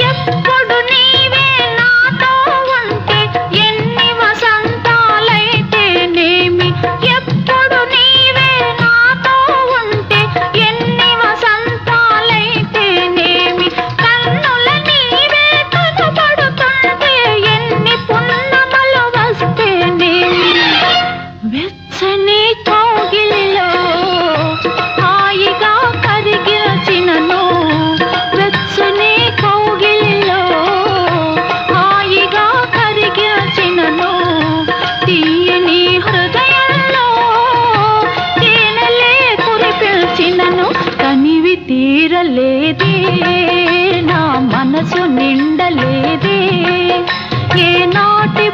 ఎప్పుడు నీవే నాతో ఉంటే ఎన్ని వసంతాలైతేనేమి, ఎప్పుడు నీవే నాతో ఉంటే ఎన్ని వసంతాలైతేనేమి, కన్నుల నీవే కనబడుతుంటే ఎన్ని పున్నమలు వస్తేనేమి, వెచ్చని కౌగిలిలో హాయిగా కరిగినచినను, వెచ్చని కౌగిలిలో హాయిగా కరిగినచినను, తీయని హృదయంలో తేనెలే కురిపిల్చినను, కనివి తీరలేదే నా మనసు నిండలేదే, ఏనాటి